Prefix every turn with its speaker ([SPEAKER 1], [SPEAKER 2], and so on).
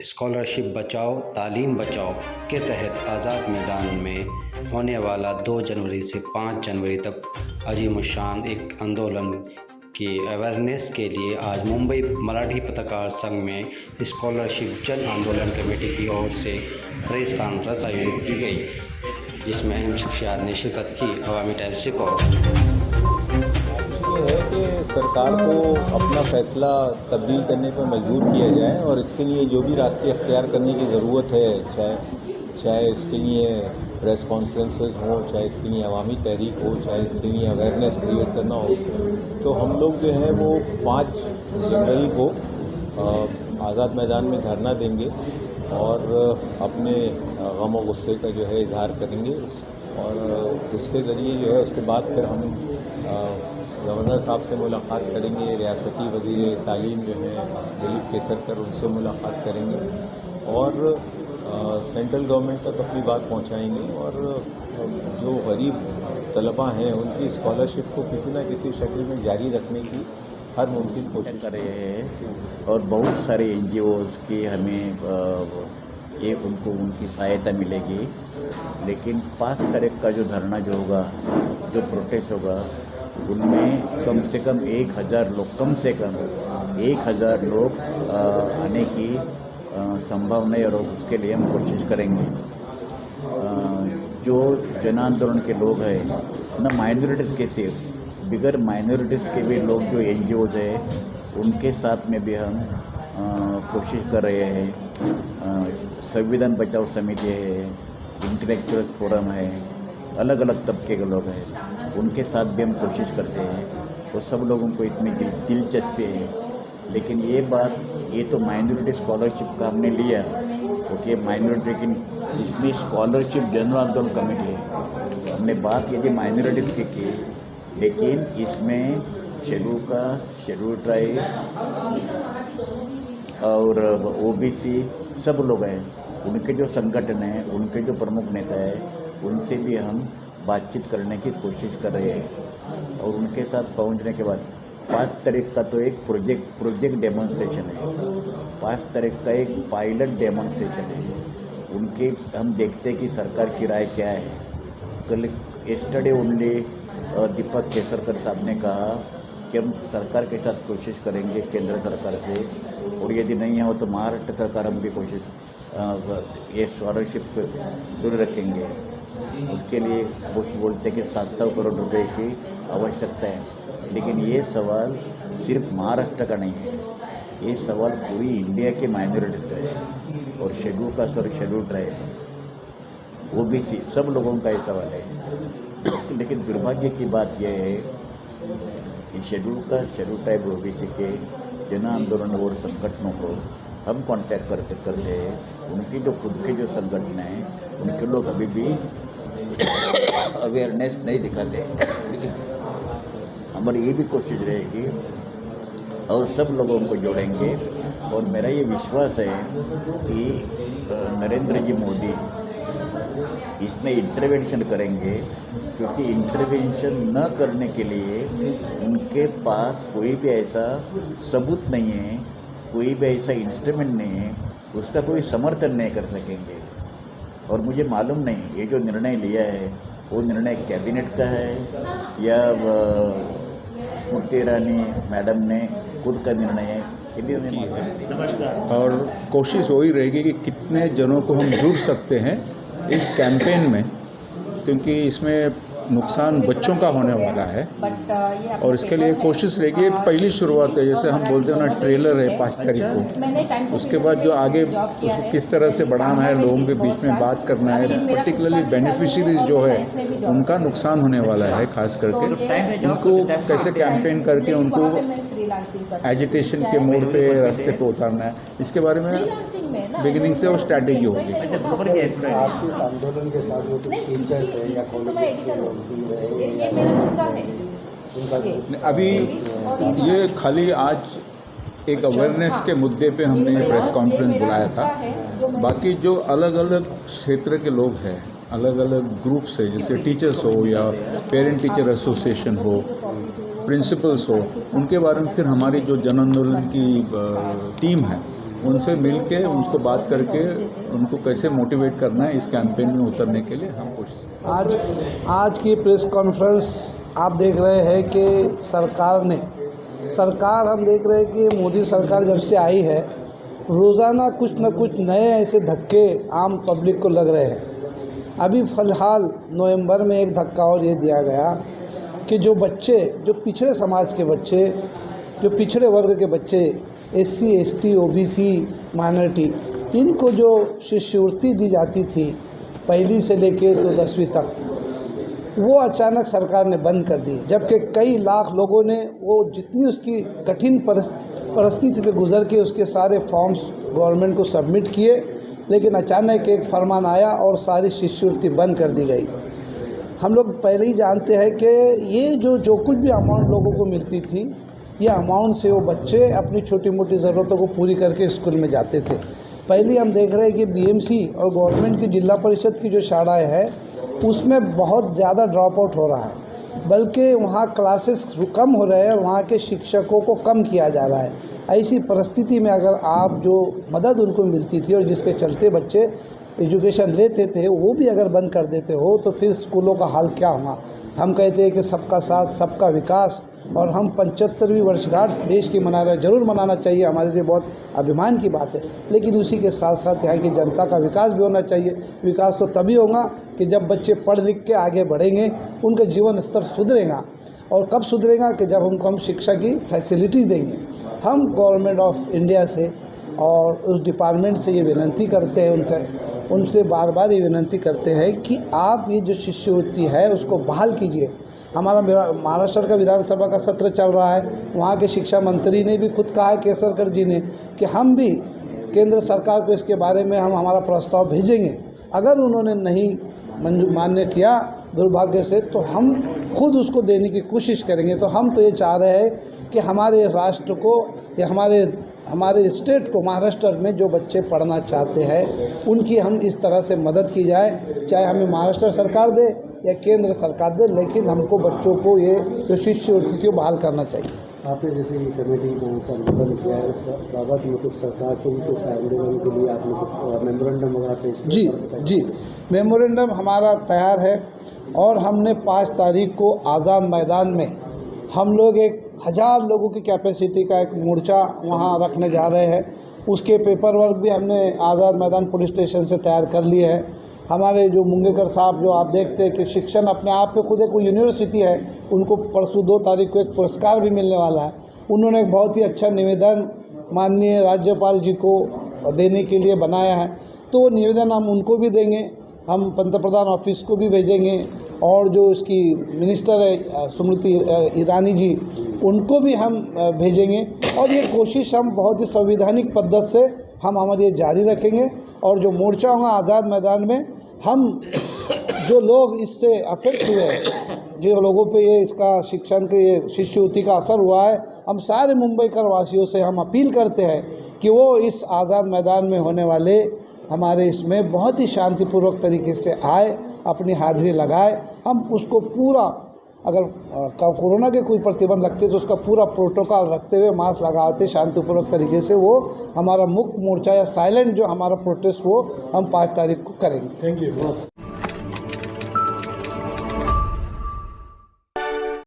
[SPEAKER 1] Scholarship बचाओ तालीम बचाओ के तहत आज़ाद मैदान में होने वाला 2 जनवरी से 5 जनवरी तक अजीमुशान एक आंदोलन की अवेयरनेस के लिए आज मुंबई मराठी पत्रकार संघ में स्कॉलरशिप जन आंदोलन कमेटी की ओर से प्रेस कॉन्फ्रेंस आयोजित की गई, जिसमें अहम शख्सियात ने शिरकत की। अवामी टाइम्स रिपोर्ट।
[SPEAKER 2] ये है कि सरकार को अपना फैसला तब्दील करने पर मजबूर किया जाए और इसके लिए जो भी रास्ते अख्तियार करने की ज़रूरत है, चाहे इसके लिए प्रेस कॉन्फ्रेंसेस हो, चाहे इसके लिए अवामी तहरीक हो, चाहे इसके लिए अवेयरनेस क्रिएट करना हो, तो हम लोग जो है वो 5 जनवरी को आज़ाद मैदान में धरना देंगे और अपने गम और गुस्से का जो है इजहार करेंगे। और उसके ज़रिए जो है उसके बाद फिर हम गवर्नर साहब से मुलाकात करेंगे, रियासती वज़ीर तालीम जो है दिलीप केसरकर, उनसे मुलाकात करेंगे और सेंट्रल गवर्नमेंट तक अपनी बात पहुंचाएंगे और जो गरीब तलबा हैं उनकी स्कॉलरशिप को किसी न किसी शक्ल में जारी रखने की हर मुमकिन कोशिश
[SPEAKER 3] कर रहे हैं। और बहुत सारे NGOs की हमें उनको उनकी सहायता मिलेगी, लेकिन 5 तारीख का जो धरना जो होगा, जो प्रोटेस्ट होगा, उनमें कम से कम 1000 लोग, कम से कम 1000 लोग आने की संभावना है और उसके लिए हम कोशिश करेंगे। जो जन आंदोलन के लोग हैं ना, माइनॉरिटीज़ के सिर्फ बिगर माइनॉरिटीज़ के भी लोग जो NGOs हैं, उनके साथ में भी हम कोशिश कर रहे हैं। संविधान बचाओ समिति है, इंटेलेक्चुअल्स फोरम है, अलग अलग तबके के लोग हैं, उनके साथ भी हम कोशिश करते हैं। और सब लोगों को इतनी दिलचस्पी है, लेकिन ये तो माइनॉरिटी स्कॉलरशिप का हमने लिया, क्योंकि माइनॉरिटी की इसमें स्कॉलरशिप जनरल आंदोलन कमेटी है, हमने बात ये माइनॉरिटीज़ की, लेकिन इसमें शेड्यूल कास्ट, शेड्यूल ट्राइब और OBC सब लोग हैं, उनके जो संगठन हैं, उनके जो प्रमुख नेता हैं, उनसे भी हम बातचीत करने की कोशिश कर रहे हैं। और उनके साथ पहुंचने के बाद 5 तारीख का तो एक प्रोजेक्ट डेमोन्स्ट्रेशन है, 5 तारीख का एक पायलट डेमोन्स्ट्रेशन है। उनके हम देखते हैं कि सरकार की राय क्या है। कल यस्टरडे ओनली दीपक केसरकर साहब ने कहा कि हम सरकार के साथ कोशिश करेंगे, केंद्र सरकार से, और यदि नहीं हो तो महाराष्ट्र सरकार हम भी कोशिश ये स्कॉलरशिप शुरू रखेंगे। उसके लिए वो बोलते हैं कि 700 करोड़ रुपए की आवश्यकता है, लेकिन ये सवाल सिर्फ महाराष्ट्र का नहीं है, ये सवाल पूरी इंडिया के माइनॉरिटीज़ का है। और शेड्यूल कास्ट और शेड्यूल ट्राइब, OBC सब लोगों का ये सवाल है। लेकिन दुर्भाग्य की बात यह है कि schedule caste, schedule tribe, OBC के जन आंदोलन और संगठनों को हम कांटेक्ट करते हैं। उनकी जो खुद के जो संगठन हैं, उनके लोग अभी भी अवेयरनेस नहीं दिखाते, लेकिन हमारी ये भी कोशिश रहेगी और सब लोगों को जोड़ेंगे। और मेरा ये विश्वास है कि नरेंद्र जी मोदी इसमें इंटरवेंशन करेंगे, क्योंकि इंटरवेंशन न करने के लिए उनके पास कोई भी ऐसा सबूत नहीं है, कोई भी ऐसा इंस्ट्रूमेंट नहीं है, उसका कोई समर्थन नहीं कर सकेंगे। और मुझे मालूम नहीं ये जो निर्णय लिया है वो निर्णय कैबिनेट का है या स्मृति ईरानी मैडम ने खुद का निर्णय है, ये भी हमें नमस्कार।
[SPEAKER 4] और कोशिश वही रहेगी कि कितने जनों को हम जुड़ सकते हैं इस कैंपेन में, क्योंकि इसमें नुकसान बच्चों का होने वाला है और इसके लिए कोशिश रहेगी। पहली शुरुआत है, जैसे हम बोलते हैं ना, ट्रेलर है 5 तारीख को, उसके बाद जो आगे उसको किस तरह से बढ़ाना है, लोगों के बीच में बात करना है, पर्टिकुलरली बेनिफिशियरीज जो है उनका नुकसान होने वाला है, खास करके उनको कैसे कैंपेन करके उनको एजिटेशन के मोड़ पे रास्ते पे उतारना है, इसके बारे में बिगिनिंग से वो स्ट्रैटेजी होगी।
[SPEAKER 5] आपके इस आंदोलन के साथ जो टीचर्स है या कॉलेजेस के लोग
[SPEAKER 4] अभी ये खाली आज एक अवेयरनेस के मुद्दे पे हमने ये प्रेस कॉन्फ्रेंस बुलाया था। बाकी जो अलग अलग क्षेत्र के लोग हैं, अलग अलग ग्रुप्स है, जैसे टीचर्स हो या पेरेंट टीचर एसोसिएशन हो, प्रिंसिपल्स हो, उनके बारे में फिर हमारी जो जन आंदोलन की टीम है उनसे मिल के उनको बात करके उनको कैसे मोटिवेट करना है इस कैंपेन में उतरने के लिए हम कोशिश करें।
[SPEAKER 5] आज की प्रेस कॉन्फ्रेंस आप देख रहे हैं कि सरकार हम देख रहे हैं कि मोदी सरकार जब से आई है रोज़ाना कुछ न कुछ नए ऐसे धक्के आम पब्लिक को लग रहे हैं। अभी फ़िलहाल नवंबर में एक धक्का और ये दिया गया कि जो पिछड़े समाज के बच्चे, जो पिछड़े वर्ग के बच्चे, SC, ST, OBC, माइनॉरिटी, इनको जो शिष्यवृत्ति दी जाती थी पहली से लेके तो 10वीं तक, वो अचानक सरकार ने बंद कर दी। जबकि कई लाख लोगों ने वो जितनी उसकी कठिन परिस्थिति से गुजर के उसके सारे फॉर्म्स गवर्नमेंट को सबमिट किए, लेकिन अचानक एक फरमान आया और सारी शिष्यवृत्ति बंद कर दी गई। हम लोग पहले ही जानते हैं कि ये जो कुछ भी अमाउंट लोगों को मिलती थी, ये अमाउंट से वो बच्चे अपनी छोटी मोटी ज़रूरतों को पूरी करके स्कूल में जाते थे। पहले हम देख रहे हैं कि BMC और गवर्नमेंट की जिला परिषद की जो शालाएँ हैं उसमें बहुत ज़्यादा ड्रॉप आउट हो रहा है, बल्कि वहाँ क्लासेस कम हो रहे हैं और वहाँ के शिक्षकों को कम किया जा रहा है। ऐसी परिस्थिति में अगर आप जो मदद उनको मिलती थी और जिसके चलते बच्चे एजुकेशन लेते थे वो भी अगर बंद कर देते हो तो फिर स्कूलों का हाल क्या होगा। हम कहते हैं कि सबका साथ सबका विकास, और हम 75वीं वर्षगांठ देश की मना रहे, ज़रूर मनाना चाहिए, हमारे लिए बहुत अभिमान की बात है, लेकिन उसी के साथ साथ यहाँ की जनता का विकास भी होना चाहिए। विकास तो तभी होगा कि जब बच्चे पढ़ लिख के आगे बढ़ेंगे, उनका जीवन स्तर सुधरेगा। और कब सुधरेगा कि जब हम शिक्षा की फैसिलिटी देंगे। हम गवर्नमेंट ऑफ इंडिया से और उस डिपार्टमेंट से ये विनती करते हैं, उनसे बार बार ये विनती करते हैं कि आप ये जो शिष्यवृत्ति है उसको बहाल कीजिए। हमारा महाराष्ट्र का विधानसभा का सत्र चल रहा है, वहाँ के शिक्षा मंत्री ने भी खुद कहा है, केसरकर जी ने, कि हम भी केंद्र सरकार को इसके बारे में हम हमारा प्रस्ताव भेजेंगे। अगर उन्होंने नहीं मान्य किया दुर्भाग्य से, तो हम खुद उसको देने की कोशिश करेंगे। तो हम तो ये चाह रहे हैं कि हमारे राष्ट्र को या हमारे स्टेट को, महाराष्ट्र में जो बच्चे पढ़ना चाहते हैं उनकी हम इस तरह से मदद की जाए, चाहे हमें महाराष्ट्र सरकार दे या केंद्र सरकार दे, लेकिन हमको बच्चों को ये जो शिष्यवृत्ति को बहाल करना चाहिए। आपने जैसे ये कमेटी का आंदोलन किया है, इस बाबत में कुछ सरकार से भी कुछ आंदोलन के लिए आपने कुछ मेमोरेंडम वगैरह पेश किया? जी, मेमोरेंडम हमारा तैयार है और हमने 5 तारीख को आज़ाद मैदान में हम लोग 1000 लोगों की कैपेसिटी का एक मोर्चा वहाँ रखने जा रहे हैं। उसके पेपर वर्क भी हमने आज़ाद मैदान पुलिस स्टेशन से तैयार कर लिए है। हमारे जो मुंगेकर साहब, जो आप देखते हैं कि शिक्षण अपने आप में खुद एक यूनिवर्सिटी है, उनको परसों 2 तारीख को एक पुरस्कार भी मिलने वाला है। उन्होंने एक बहुत ही अच्छा निवेदन माननीय राज्यपाल जी को देने के लिए बनाया है, तो वो निवेदन हम उनको भी देंगे, हम पंतप्रधान ऑफिस को भी भेजेंगे, और जो इसकी मिनिस्टर है स्मृति ईरानी जी, उनको भी हम भेजेंगे। और ये कोशिश हम बहुत ही संवैधानिक पद्धति से हम हमारी ये जारी रखेंगे। और जो मोर्चा होगा आज़ाद मैदान में, हम जो लोग इससे अफेक्ट हुए हैं, जो लोगों पे ये इसका शिक्षण के ये शिष्यवृत्ति का असर हुआ है, हम सारे मुंबईकर वासियों से हम अपील करते हैं कि वो इस आज़ाद मैदान में होने वाले हमारे इसमें बहुत ही शांतिपूर्वक तरीके से आए, अपनी हाजिरी लगाए। हम उसको पूरा, अगर कोरोना के कोई प्रतिबंध लगते तो उसका पूरा प्रोटोकॉल रखते हुए, मास्क लगाते शांतिपूर्वक तरीके से वो हमारा मुक्त मोर्चा या साइलेंट जो हमारा प्रोटेस्ट वो हम 5 तारीख को करेंगे। Thank you.